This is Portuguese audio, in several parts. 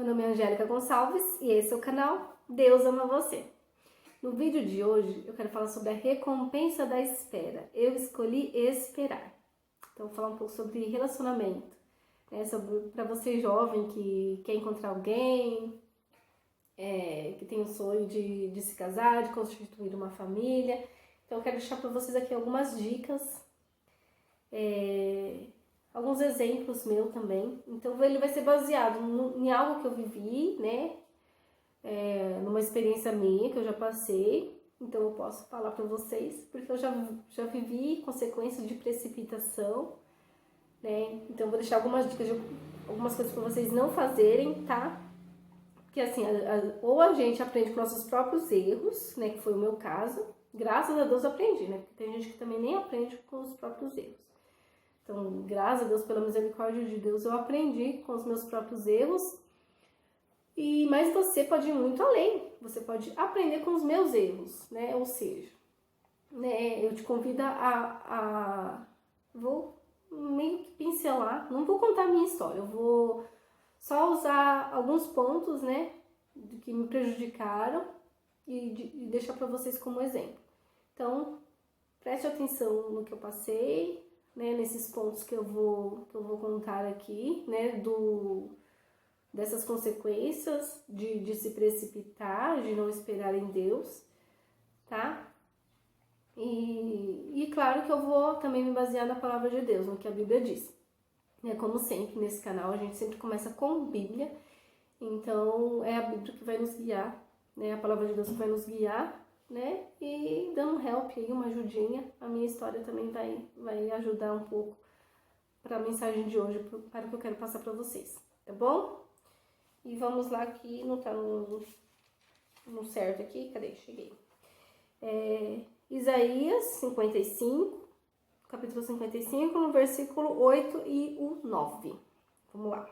Meu nome é Angélica Gonçalves e esse é o canal Deus Ama Você. No vídeo de hoje eu quero falar sobre a recompensa da espera. Eu escolhi esperar. Então vou falar um pouco sobre relacionamento, né? Para você jovem que quer encontrar alguém, que tem o sonho de se casar, de constituir uma família. Então eu quero deixar para vocês aqui algumas dicas, alguns exemplos meus também. Então ele vai ser baseado em algo que eu vivi, né? Numa experiência minha que eu já passei. Então eu posso falar para vocês, porque eu já vivi consequências de precipitação, né? Então eu vou deixar algumas dicas de algumas coisas para vocês não fazerem, tá? Porque assim, ou a gente aprende com nossos próprios erros, né? Que foi o meu caso. Graças a Deus eu aprendi, né? Porque tem gente que também nem aprende com os próprios erros. Então, graças a Deus, pela misericórdia de Deus, eu aprendi com os meus próprios erros. Mas você pode ir muito além. Você pode aprender com os meus erros, né? Ou seja, né? Eu te convido vou meio que pincelar. Não vou contar a minha história. Eu vou só usar alguns pontos, né? Que me prejudicaram e deixar para vocês como exemplo. Então, preste atenção no que eu passei, né, nesses pontos que eu vou contar aqui, né, dessas consequências de se precipitar, de não esperar em Deus, tá? E claro que eu vou também me basear na palavra de Deus, no que a Bíblia diz. Como sempre, nesse canal, a gente sempre começa com Bíblia, então é a Bíblia que vai nos guiar, né, a palavra de Deus que vai nos guiar, né, e dando um help aí, uma ajudinha, a minha história também vai ajudar um pouco para a mensagem de hoje, para o que eu quero passar para vocês, tá bom? E vamos lá que não tá no certo aqui, cadê? Cheguei. Isaías 55, capítulo 55, no versículo 8 e o 9. Vamos lá.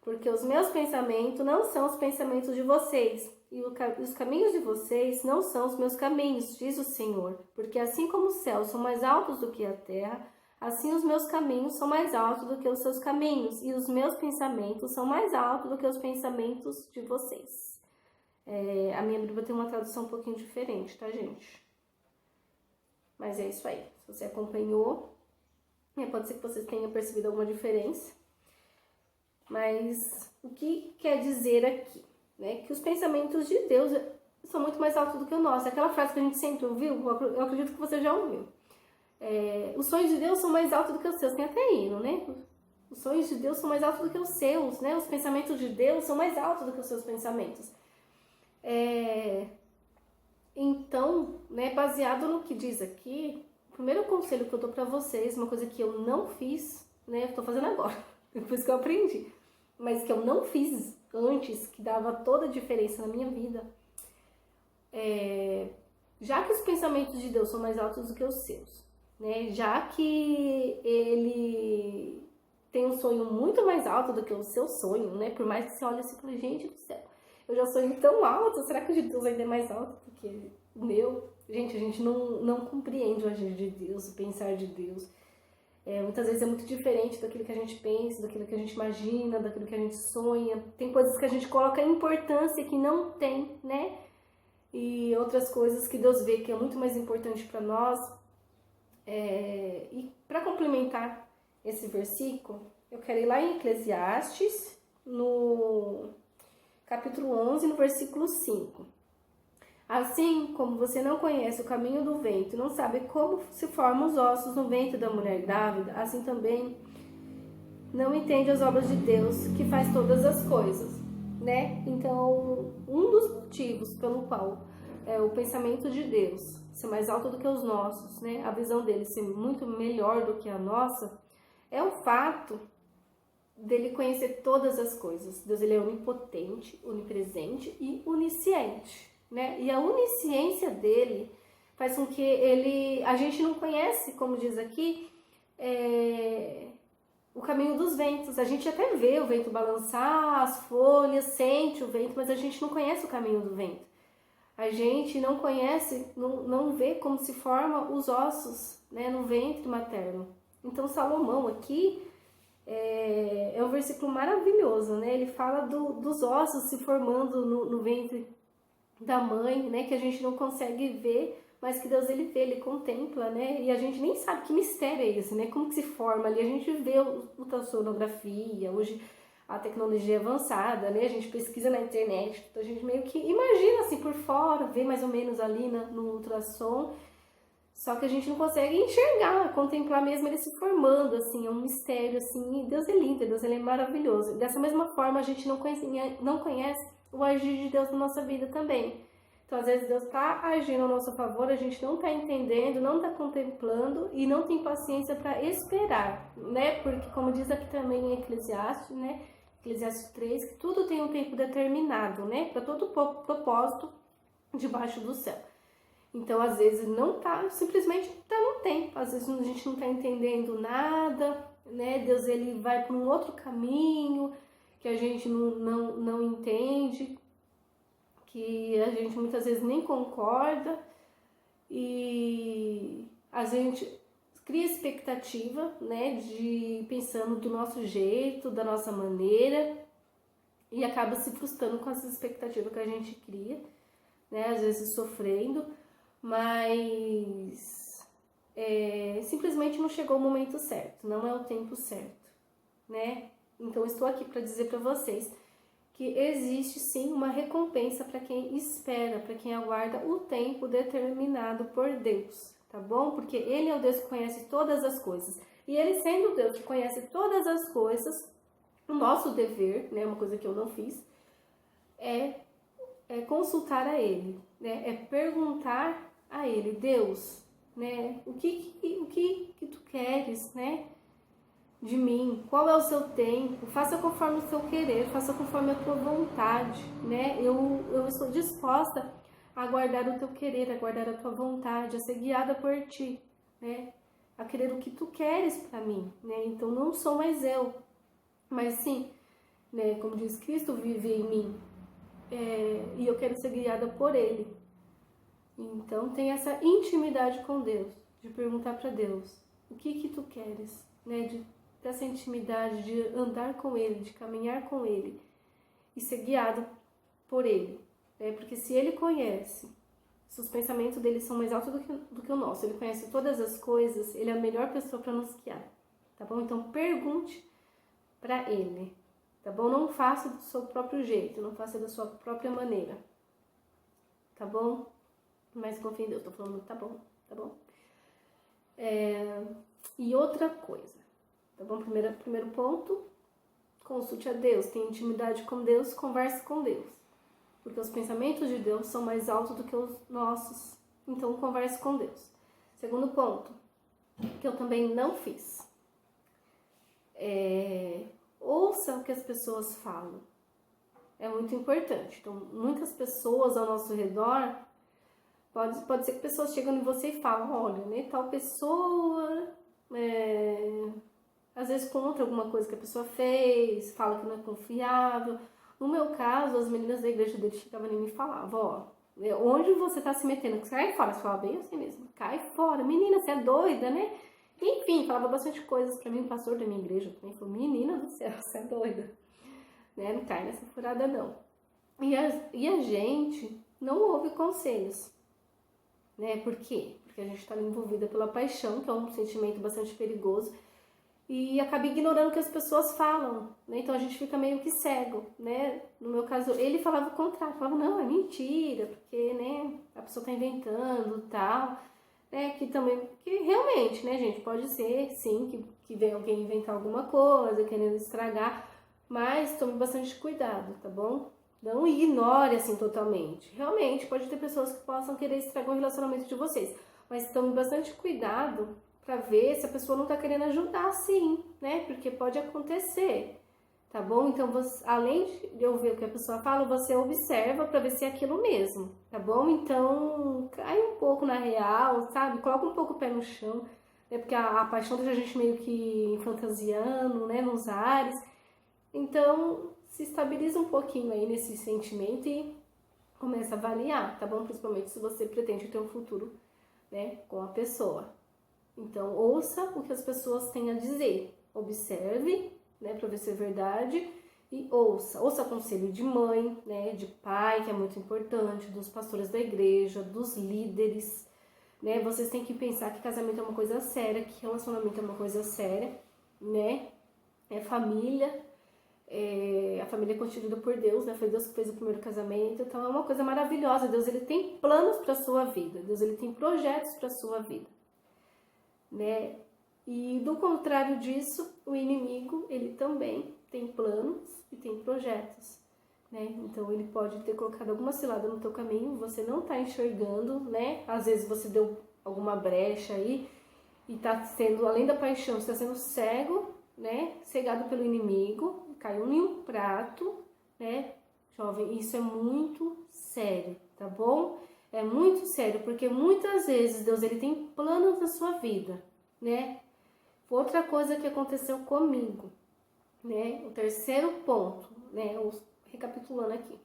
Porque os meus pensamentos não são os pensamentos de vocês, e os caminhos de vocês não são os meus caminhos, diz o Senhor. Porque assim como os céus são mais altos do que a terra, assim os meus caminhos são mais altos do que os seus caminhos, e os meus pensamentos são mais altos do que os pensamentos de vocês. A minha Bíblia tem uma tradução um pouquinho diferente, tá, gente? Mas é isso aí. Se você acompanhou, pode ser que vocês tenham percebido alguma diferença. Mas o que quer dizer aqui? Né? Que os pensamentos de Deus são muito mais altos do que o nosso. Aquela frase que a gente sempre ouviu, eu acredito que você já ouviu. Os sonhos de Deus são mais altos do que os seus. Tem até hino, né? Os sonhos de Deus são mais altos do que os seus, né? Os pensamentos de Deus são mais altos do que os seus pensamentos. Então, né, baseado no que diz aqui, o primeiro conselho que eu dou pra vocês, uma coisa que eu não fiz, né? Eu tô fazendo agora, depois que eu aprendi, mas que eu não fiz antes, que dava toda a diferença na minha vida, já que os pensamentos de Deus são mais altos do que os seus, né? Já que ele tem um sonho muito mais alto do que o seu sonho, né? Por mais que você olhe assim e fale, gente do céu, eu já sonho tão alto, será que o de Deus ainda é mais alto do que o meu? Gente, a gente não compreende o agir de Deus, o pensar de Deus. Muitas vezes é muito diferente daquilo que a gente pensa, daquilo que a gente imagina, daquilo que a gente sonha. Tem coisas que a gente coloca importância que não tem, né? E outras coisas que Deus vê que é muito mais importante para nós. E para complementar esse versículo, eu quero ir lá em Eclesiastes, no capítulo 11, no versículo 5. Assim como você não conhece o caminho do vento, não sabe como se formam os ossos no ventre da mulher grávida, assim também não entende as obras de Deus, que faz todas as coisas, né? Então, um dos motivos pelo qual o pensamento de Deus ser mais alto do que os nossos, né? A visão dele ser muito melhor do que a nossa, é o fato dele conhecer todas as coisas. Deus, ele é onipotente, onipresente e onisciente, né? E a onisciência dele faz com que a gente não conhece, como diz aqui, o caminho dos ventos. A gente até vê o vento balançar, as folhas, sente o vento, mas a gente não conhece o caminho do vento. A gente não conhece, não vê como se formam os ossos, né, no ventre materno. Então Salomão aqui, É um versículo maravilhoso, né? Ele fala dos ossos se formando no ventre da mãe, né? Que a gente não consegue ver, mas que Deus, ele vê, ele contempla, né? E a gente nem sabe que mistério é esse, né? Como que se forma ali. A gente vê ultrassonografia, hoje a tecnologia é avançada, né? A gente pesquisa na internet, então a gente meio que imagina assim por fora, vê mais ou menos ali no ultrassom, só que a gente não consegue enxergar, contemplar mesmo ele se formando, assim, é um mistério, assim, e Deus é lindo, Deus, ele é maravilhoso. E dessa mesma forma, a gente não conhece o agir de Deus na nossa vida também. Então, às vezes, Deus está agindo ao nosso favor, a gente não está entendendo, não está contemplando e não tem paciência para esperar, né? Porque, como diz aqui também em Eclesiastes, né? Eclesiastes 3, que tudo tem um tempo determinado, né? Para todo propósito debaixo do céu. Então, às vezes, não tá, simplesmente tá no tempo. Às vezes, a gente não tá entendendo nada, né? Deus, ele vai para um outro caminho que a gente não entende, que a gente muitas vezes nem concorda e a gente cria expectativa, né? De pensando do nosso jeito, da nossa maneira e acaba se frustrando com essa expectativa que a gente cria, né? Às vezes sofrendo, mas simplesmente não chegou o momento certo, não é o tempo certo, né? Então estou aqui para dizer para vocês que existe sim uma recompensa para quem espera, para quem aguarda o tempo determinado por Deus, tá bom? Porque Ele é o Deus que conhece todas as coisas. E Ele sendo o Deus que conhece todas as coisas, o nosso dever, né, uma coisa que eu não fiz, é consultar a Ele, né? É perguntar a Ele, Deus, né? O que tu queres, né? De mim, qual é o seu tempo? Faça conforme o seu querer, faça conforme a tua vontade, né? Eu estou disposta a aguardar o teu querer, a aguardar a tua vontade, a ser guiada por ti, né? A querer o que tu queres para mim, né? Então não sou mais eu, mas sim, né? Como diz Cristo, vive em mim. E eu quero ser guiada por Ele. Então tem essa intimidade com Deus, de perguntar para Deus, o que tu queres, né? De ter essa intimidade, de andar com Ele, de caminhar com Ele e ser guiado por Ele, né? Porque se Ele conhece, se os pensamentos dele são mais altos do que o nosso, Ele conhece todas as coisas, Ele é a melhor pessoa para nos guiar, tá bom? Então pergunte para Ele, tá bom? Não faça do seu próprio jeito, não faça da sua própria maneira, tá bom? Mas confia em Deus, tô falando, tá bom, tá bom? E outra coisa, tá bom? Primeiro ponto, consulte a Deus, tenha intimidade com Deus, converse com Deus. Porque os pensamentos de Deus são mais altos do que os nossos, então converse com Deus. Segundo ponto, que eu também não fiz, ouça o que as pessoas falam. É muito importante. Então, muitas pessoas ao nosso redor, pode ser que pessoas chegam em você e falam, olha, né, tal pessoa, às vezes contra alguma coisa que a pessoa fez, fala que não é confiável. No meu caso, as meninas da igreja dele chegavam em mim e falavam, ó, onde você tá se metendo? Cai fora. Você falava bem assim mesmo, cai fora. Menina, você é doida, né? Enfim, falava bastante coisas pra mim, o pastor da minha igreja também falou, menina do céu, você é doida. Né? Não cai nessa furada não. E a gente não ouve conselhos, né? Por quê? Porque a gente está envolvida pela paixão, que é um sentimento bastante perigoso, e acaba ignorando o que as pessoas falam, né? Então a gente fica meio que cego, né? No meu caso, ele falava o contrário, falava, não, é mentira, porque, né, a pessoa tá inventando e tal, né? Que realmente, né, gente, pode ser, sim, que vem alguém inventar alguma coisa, querendo estragar, mas tome bastante cuidado, tá bom? Não ignore assim totalmente. Realmente, pode ter pessoas que possam querer estragar o relacionamento de vocês, mas tome bastante cuidado para ver se a pessoa não tá querendo ajudar, sim, né? Porque pode acontecer, tá bom? Então, além de eu ver o que a pessoa fala, você observa para ver se é aquilo mesmo, tá bom? Então, cai um pouco na real, sabe? Coloca um pouco o pé no chão, né? Porque a paixão deixa a gente meio que fantasiando, né? Nos ares. Então, se estabiliza um pouquinho aí nesse sentimento e começa a avaliar, tá bom? Principalmente se você pretende ter um futuro, né, com a pessoa. Então, ouça o que as pessoas têm a dizer, observe né, para ver se é verdade. E ouça conselho de mãe, né, de pai, que é muito importante, dos pastores da igreja, dos líderes, né? Vocês têm que pensar que casamento é uma coisa séria, que relacionamento é uma coisa séria, né? É família, a família é constituída por Deus, né? Foi Deus que fez o primeiro casamento, então é uma coisa maravilhosa. Deus, ele tem planos para sua vida, Deus, ele tem projetos para sua vida, né? E do contrário disso, o inimigo, ele também tem planos e tem projetos, né? Então ele pode ter colocado alguma cilada no teu caminho, você não tá enxergando, né? Às vezes você deu alguma brecha aí e tá sendo, além da paixão, você tá sendo cego, né? Cegado pelo inimigo, caiu em um prato, né? Jovem, isso é muito sério, tá bom? É muito sério, porque muitas vezes Deus, ele tem planos na sua vida, né? Outra coisa que aconteceu comigo, né? O terceiro ponto, né? Recapitulando aqui.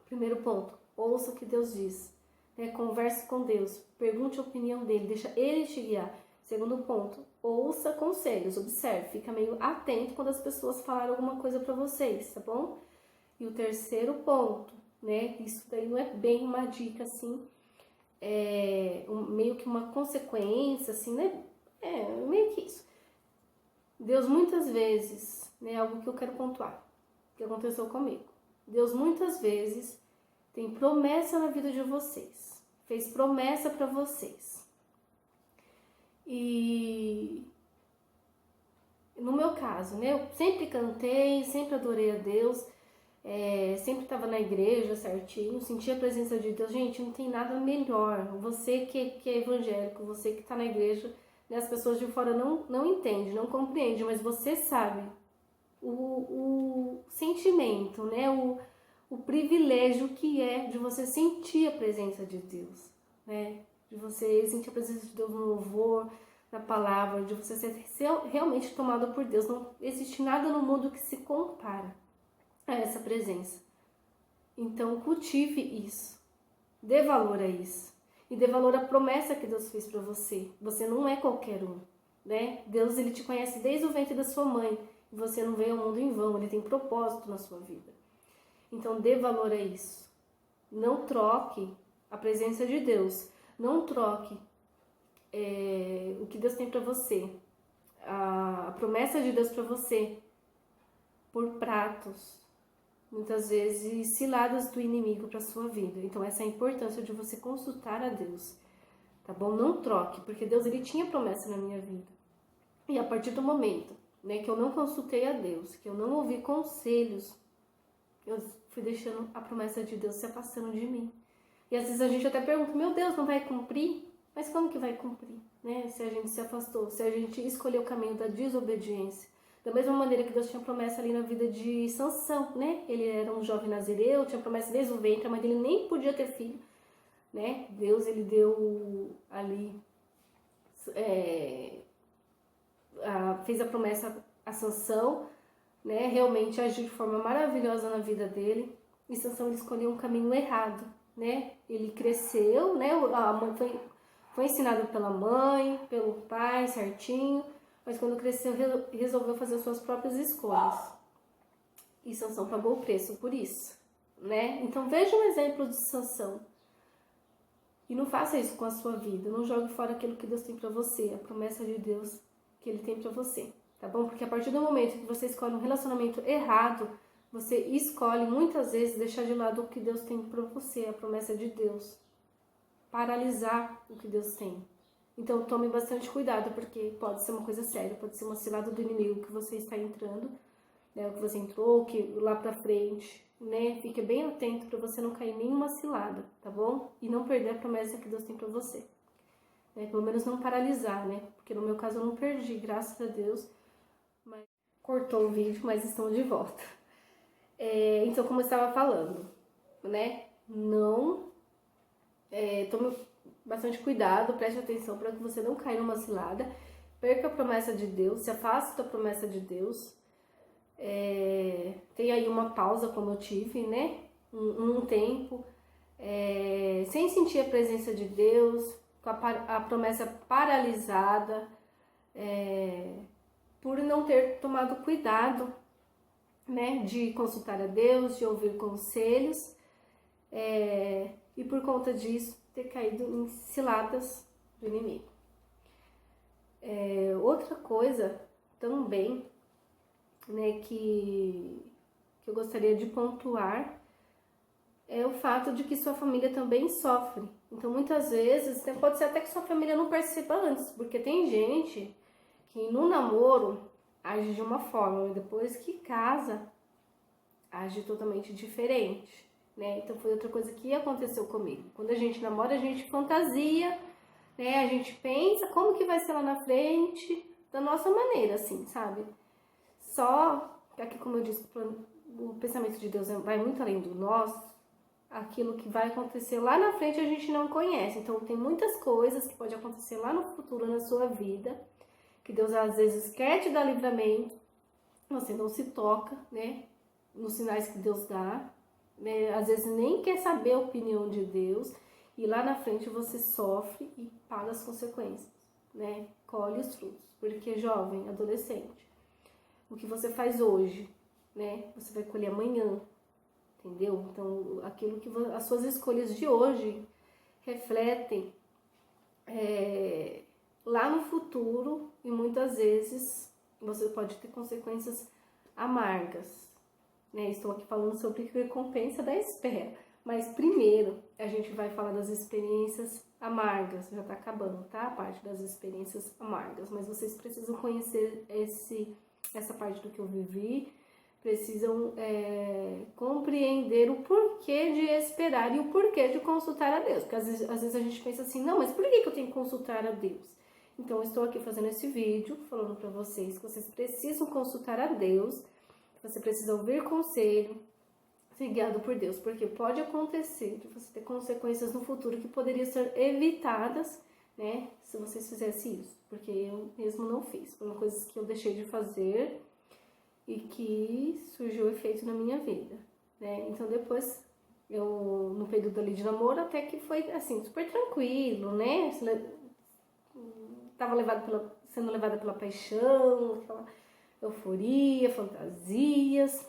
Primeiro ponto, ouça o que Deus diz, né? Converse com Deus, pergunte a opinião dele, deixa ele te guiar. Segundo ponto, ouça conselhos, observe, fica meio atento quando as pessoas falarem alguma coisa para vocês, tá bom? E o terceiro ponto, né? Isso daí não é bem uma dica assim, meio que uma consequência, assim, né? Meio que isso. Deus muitas vezes, né? Algo que eu quero pontuar, que aconteceu comigo. Deus muitas vezes tem promessa na vida de vocês, fez promessa para vocês. E no meu caso, né, eu sempre cantei, sempre adorei a Deus, sempre estava na igreja certinho, sentia a presença de Deus. Gente, não tem nada melhor. Você que é evangélico, você que está na igreja, né, as pessoas de fora não entendem, não compreendem, mas você sabe o sentimento, né, o privilégio que é de você sentir a presença de Deus, né? De você sentir a presença de Deus no louvor, na palavra, de você ser realmente tomado por Deus. Não existe nada no mundo que se compara a essa presença. Então, cultive isso, dê valor a isso e dê valor à promessa que Deus fez para você. Você não é qualquer um, né? Deus, ele te conhece desde o ventre da sua mãe e você não veio ao mundo em vão, ele tem propósito na sua vida. Então, dê valor a isso. Não troque a presença de Deus. Não troque o que Deus tem para você. A promessa de Deus para você por pratos, muitas vezes ciladas do inimigo para sua vida. Então, essa é a importância de você consultar a Deus. Tá bom? Não troque, porque Deus, ele tinha promessa na minha vida. E a partir do momento, né, que eu não consultei a Deus, que eu não ouvi conselhos, eu fui deixando a promessa de Deus se afastando de mim. E às vezes a gente até pergunta, meu Deus, não vai cumprir? Mas como que vai cumprir, né? Se a gente se afastou, se a gente escolheu o caminho da desobediência. Da mesma maneira que Deus tinha promessa ali na vida de Sansão, né? Ele era um jovem nazireu, tinha promessa desde o ventre, a mãe dele nem podia ter filho, né? Deus, ele deu ali, fez a promessa a Sansão, né? Realmente agiu de forma maravilhosa na vida dele. E Sansão, ele escolheu um caminho errado, né? Ele cresceu, né? A mãe foi ensinado pela mãe, pelo pai, certinho. Mas quando cresceu, resolveu fazer suas próprias escolhas. E Sansão pagou o preço por isso, né? Então veja um exemplo de Sansão. E não faça isso com a sua vida. Não jogue fora aquilo que Deus tem para você, a promessa de Deus que Ele tem para você, tá bom? Porque a partir do momento que você escolhe um relacionamento errado, você escolhe muitas vezes deixar de lado o que Deus tem para você, a promessa de Deus. Paralisar o que Deus tem. Então tome bastante cuidado, porque pode ser uma coisa séria, pode ser uma cilada do inimigo que você está entrando, né? O que você entrou, que lá pra frente, né? Fique bem atento para você não cair em nenhuma cilada, tá bom? E não perder a promessa que Deus tem para você. Né? Pelo menos não paralisar, né? Porque no meu caso eu não perdi, graças a Deus. Mas cortou o vídeo, mas estão de volta. Então, como eu estava falando, né? Tome bastante cuidado, preste atenção para que você não caia numa cilada, perca a promessa de Deus, se afaste da promessa de Deus, tem aí uma pausa como eu tive, né, um tempo, sem sentir a presença de Deus, com a promessa paralisada, por não ter tomado cuidado, né, de consultar a Deus, de ouvir conselhos, e por conta disso ter caído em ciladas do inimigo. Outra coisa também, né, que eu gostaria de pontuar é o fato de que sua família também sofre. Então, muitas vezes, pode ser até que sua família não perceba antes, porque tem gente que no namoro age de uma forma, e depois que casa, age totalmente diferente, né? Então, foi outra coisa que aconteceu comigo. Quando a gente namora, a gente fantasia, né? A gente pensa como que vai ser lá na frente, da nossa maneira, assim, sabe? Só que aqui, como eu disse, o pensamento de Deus vai muito além do nosso. Aquilo que vai acontecer lá na frente a gente não conhece. Então, tem muitas coisas que pode acontecer lá no futuro na sua vida, que Deus às vezes quer te dar livramento, você não se toca, né, nos sinais que Deus dá, né, às vezes nem quer saber a opinião de Deus, e lá na frente você sofre e paga as consequências, né, colhe os frutos. Porque jovem, adolescente, o que você faz hoje, né, você vai colher amanhã. Entendeu? Então, aquilo que as suas escolhas de hoje refletem lá no futuro, e muitas vezes você pode ter consequências amargas, né? Estou aqui falando sobre recompensa da espera, mas primeiro a gente vai falar das experiências amargas. Já tá acabando, tá? A parte das experiências amargas, mas vocês precisam conhecer essa parte do que eu vivi, precisam compreender o porquê de esperar e o porquê de consultar a Deus. Porque às vezes a gente pensa assim, não, mas por que eu tenho que consultar a Deus? Então, eu estou aqui fazendo esse vídeo, falando para vocês que vocês precisam consultar a Deus, você precisa ouvir conselho, ser guiado por Deus, porque pode acontecer de você ter consequências no futuro que poderiam ser evitadas, né, se vocês fizessem isso. Porque eu mesmo não fiz. Foram coisas que eu deixei de fazer e que surgiu o efeito na minha vida, né? Então depois, eu no período ali de namoro, até que foi assim, super tranquilo, né? Tava sendo levada pela paixão, aquela euforia, fantasias,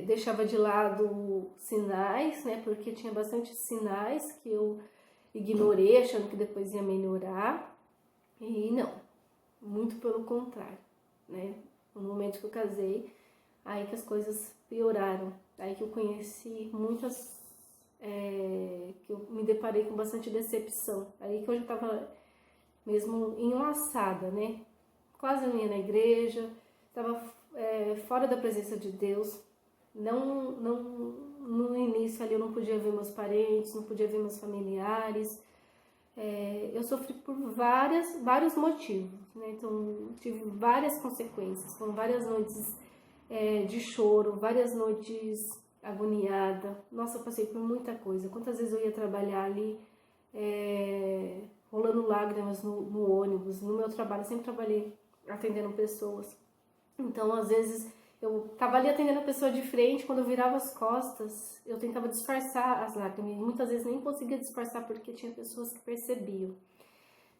deixava de lado sinais, né? Porque tinha bastante sinais que eu ignorei, achando que depois ia melhorar, e não, muito pelo contrário, né? No momento que eu casei, aí que as coisas pioraram, aí que eu conheci muitas, que eu me deparei com bastante decepção, aí que eu já estava mesmo enlaçada, né? Quase não ia na igreja, estava fora da presença de Deus, no início ali eu não podia ver meus parentes, não podia ver meus familiares. Eu sofri por vários motivos, né? Então, tive várias consequências. Foram várias noites de choro, várias noites agoniada. Nossa, eu passei por muita coisa. Quantas vezes eu ia trabalhar ali, rolando lágrimas no ônibus. No meu trabalho, eu sempre trabalhei atendendo pessoas. Então, às vezes, eu tava ali atendendo a pessoa de frente, quando eu virava as costas, eu tentava disfarçar as lágrimas. E muitas vezes nem conseguia disfarçar porque tinha pessoas que percebiam,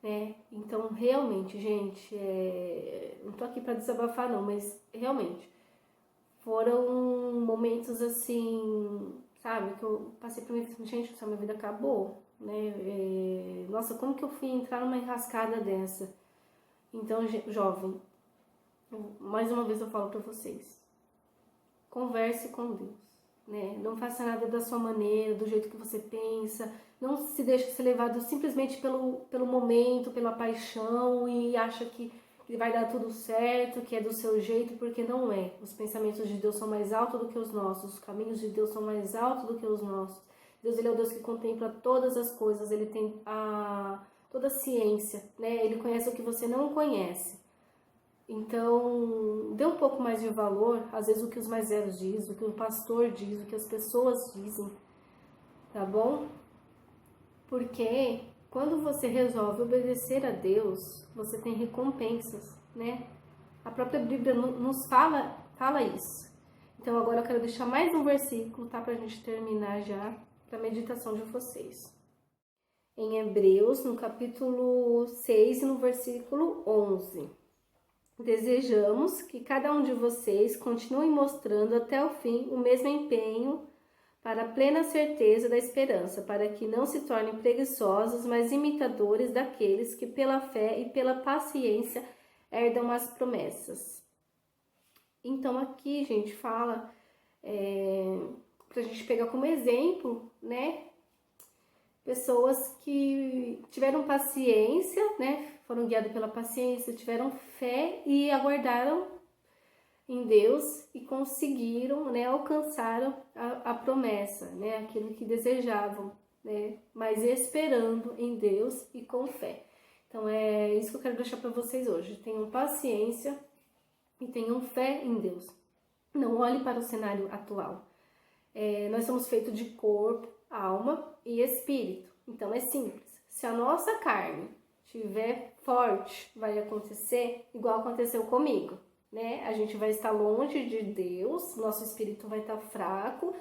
né? Então, realmente, gente, não tô aqui pra desabafar não, mas realmente, foram momentos assim, sabe, que eu passei por mim, gente, essa minha vida acabou, né? Nossa, como que eu fui entrar numa enrascada dessa? Então, jovem, mais uma vez eu falo pra vocês, converse com Deus, né? Não faça nada da sua maneira, do jeito que você pensa, não se deixe ser levado simplesmente pelo momento, pela paixão e acha que vai dar tudo certo, que é do seu jeito, porque não é. Os pensamentos de Deus são mais altos do que os nossos, os caminhos de Deus são mais altos do que os nossos. Deus, ele é o Deus que contempla todas as coisas, ele tem toda a ciência, né? Ele conhece o que você não conhece. Então, dê um pouco mais de valor, às vezes, o que os mais velhos dizem, o que o pastor diz, o que as pessoas dizem, tá bom? Porque quando você resolve obedecer a Deus, você tem recompensas, né? A própria Bíblia nos fala isso. Então, agora eu quero deixar mais um versículo, tá? Pra gente terminar já, pra meditação de vocês. Em Hebreus, no capítulo 6 e no versículo 11. Desejamos que cada um de vocês continue mostrando até o fim o mesmo empenho para a plena certeza da esperança, para que não se tornem preguiçosos, mas imitadores daqueles que pela fé e pela paciência herdam as promessas. Então aqui, gente, fala para a gente pegar como exemplo, né, pessoas que tiveram paciência, né, foram guiados pela paciência, tiveram fé e aguardaram em Deus e conseguiram, né, alcançaram a promessa, né, aquilo que desejavam, né, mas esperando em Deus e com fé. Então é isso que eu quero deixar para vocês hoje. Tenham paciência e tenham fé em Deus. Não olhe para o cenário atual. Nós somos feitos de corpo, alma e espírito. Então é simples. Se a nossa carne estiver forte, vai acontecer igual aconteceu comigo, né? A gente vai estar longe de Deus, nosso espírito vai estar fraco,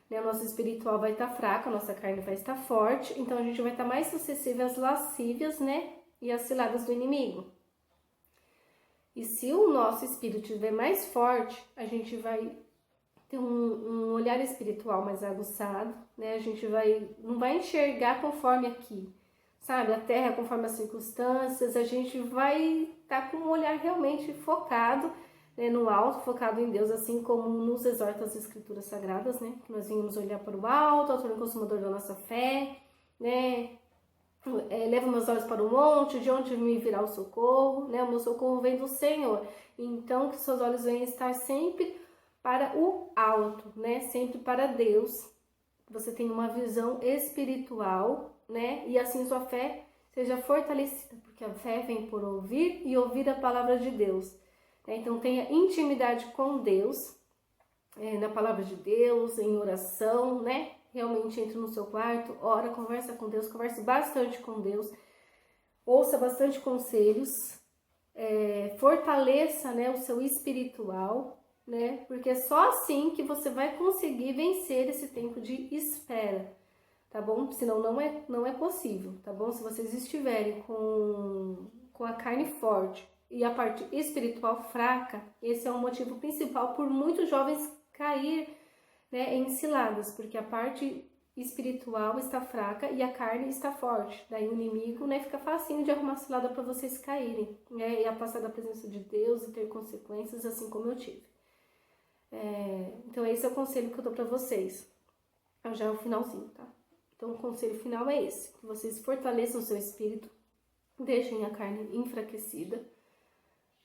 né? O nosso espiritual vai estar fraco, a nossa carne vai estar forte, então a gente vai estar mais suscetível às lascívias, né? E às ciladas do inimigo. E se o nosso espírito estiver mais forte, a gente vai ter um olhar espiritual mais aguçado, né? A gente não vai enxergar conforme aqui, sabe? A terra conforme as circunstâncias, a gente vai estar com um olhar realmente focado, né, no alto, focado em Deus, assim como nos exorta as escrituras sagradas, né? Que nós venhamos olhar para o alto, autor e consumador da nossa fé, né? Leva meus olhos para o monte, de onde me virá o socorro, né? O meu socorro vem do Senhor. Então, que seus olhos venham estar sempre para o alto, né? Sempre para Deus. Você tem uma visão espiritual, né? E assim sua fé seja fortalecida, porque a fé vem por ouvir e ouvir a palavra de Deus. Né? Então, tenha intimidade com Deus, na palavra de Deus, em oração, né? Realmente entre no seu quarto, ora, conversa com Deus, converse bastante com Deus, ouça bastante conselhos, fortaleça, né, o seu espiritual, né? Porque é só assim que você vai conseguir vencer esse tempo de espera, tá bom? Senão não é possível, tá bom? Se vocês estiverem com a carne forte e a parte espiritual fraca, esse é o motivo principal por muitos jovens cair, né, em ciladas, porque a parte espiritual está fraca e a carne está forte. Daí o inimigo, né, fica facinho de arrumar cilada para vocês caírem, né, e afastar da presença de Deus e ter consequências, assim como eu tive. Então esse é o conselho que eu dou para vocês. Já é o finalzinho, tá? Então o conselho final é esse, que vocês fortaleçam o seu espírito, deixem a carne enfraquecida,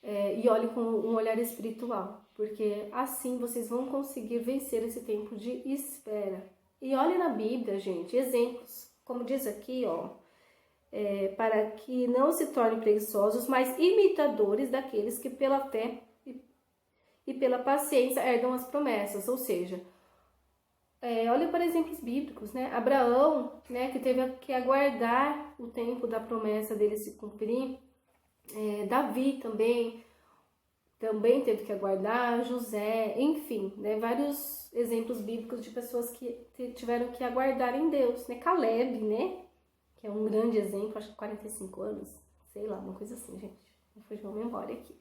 e olhem com um olhar espiritual, porque assim vocês vão conseguir vencer esse tempo de espera. E olhem na Bíblia, gente, exemplos, como diz aqui, ó, para que não se tornem preguiçosos, mas imitadores daqueles que pela fé e pela paciência herdam as promessas, ou seja, olha para exemplos bíblicos, né? Abraão, né, que teve que aguardar o tempo da promessa dele se cumprir. Davi também teve que aguardar, José, enfim, né, vários exemplos bíblicos de pessoas que tiveram que aguardar em Deus, né, Caleb, né, que é um grande exemplo, acho que 45 anos, sei lá, uma coisa assim, gente, não foi de uma memória aqui,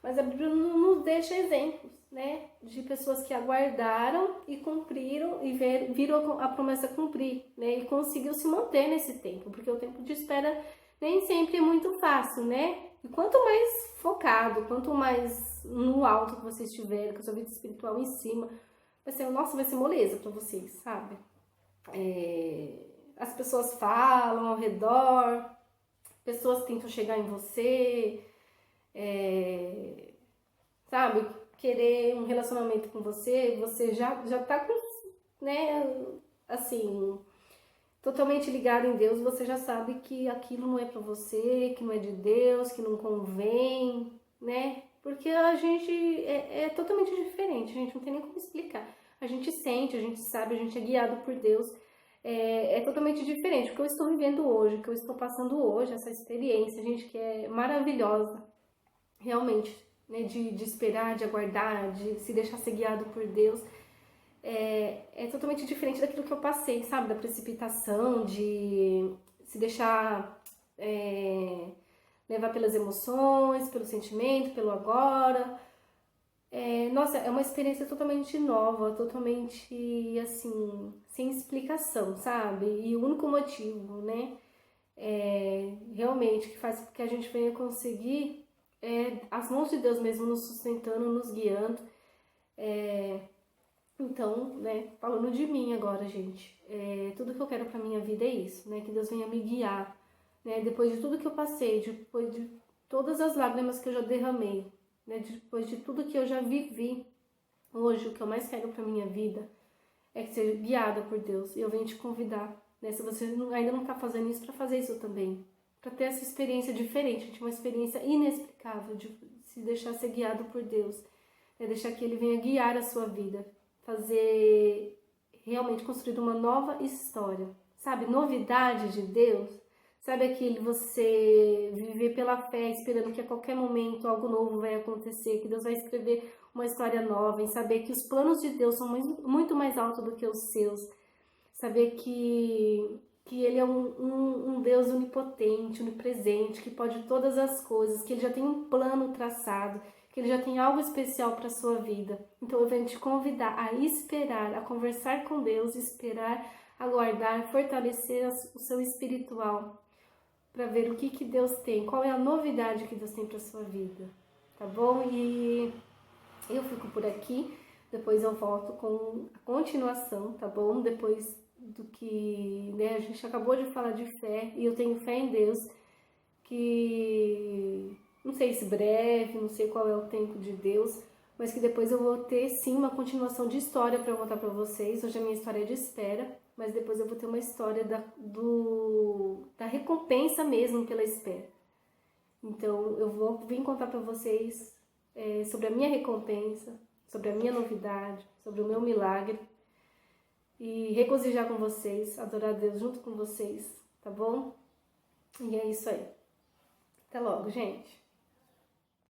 mas a Bíblia nos deixa exemplos, né, de pessoas que aguardaram e cumpriram e viram a promessa cumprir, né, e conseguiu se manter nesse tempo, porque o tempo de espera nem sempre é muito fácil, né? E quanto mais focado, quanto mais no alto que você estiver, com a sua vida espiritual em cima, vai ser moleza pra vocês, sabe? As pessoas falam ao redor, pessoas tentam chegar em você, sabe? Querer um relacionamento com você, você já tá com, né, assim, totalmente ligado em Deus, você já sabe que aquilo não é pra você, que não é de Deus, que não convém, né? Porque a gente é totalmente diferente, a gente não tem nem como explicar. A gente sente, a gente sabe, a gente é guiado por Deus. É totalmente diferente. O que eu estou vivendo hoje, o que eu estou passando hoje, essa experiência, gente, que é maravilhosa, realmente, né? De esperar, de aguardar, de se deixar ser guiado por Deus. É totalmente diferente daquilo que eu passei, sabe? Da precipitação, de se deixar levar pelas emoções, pelo sentimento, pelo agora. Nossa, é uma experiência totalmente nova, totalmente, assim, sem explicação, sabe? E o único motivo, né, realmente, que faz com que a gente venha conseguir as mãos de Deus mesmo nos sustentando, nos guiando. Então, né, falando de mim agora, gente, tudo que eu quero pra minha vida é isso, né, que Deus venha me guiar, né, depois de tudo que eu passei, depois de todas as lágrimas que eu já derramei, né, depois de tudo que eu já vivi, hoje o que eu mais quero pra minha vida é que seja guiada por Deus. E eu venho te convidar, né, se você ainda não tá fazendo isso, pra fazer isso também, pra ter essa experiência diferente, gente, uma experiência inexplicável de se deixar ser guiado por Deus, né, deixar que Ele venha guiar a sua vida, fazer realmente construir uma nova história, sabe? Novidade de Deus, sabe aquele você viver pela fé, esperando que a qualquer momento algo novo vai acontecer, que Deus vai escrever uma história nova, em saber que os planos de Deus são muito mais altos do que os seus, saber que Ele é um Deus onipotente, onipresente, que pode todas as coisas, que Ele já tem um plano traçado, que Ele já tem algo especial para a sua vida. Então eu venho te convidar a esperar, a conversar com Deus, esperar, aguardar, fortalecer o seu espiritual, para ver o que Deus tem, qual é a novidade que Deus tem para a sua vida, tá bom? E eu fico por aqui, depois eu volto com a continuação, tá bom? Depois do que, né, a gente acabou de falar de fé, e eu tenho fé em Deus, que não sei se breve, não sei qual é o tempo de Deus, mas que depois eu vou ter sim uma continuação de história para contar para vocês. Hoje a minha história é de espera, mas depois eu vou ter uma história da recompensa mesmo pela espera. Então eu vou vir contar para vocês sobre a minha recompensa, sobre a minha novidade, sobre o meu milagre, e regozijar com vocês, adorar a Deus junto com vocês, tá bom? E é isso aí. Até logo, gente!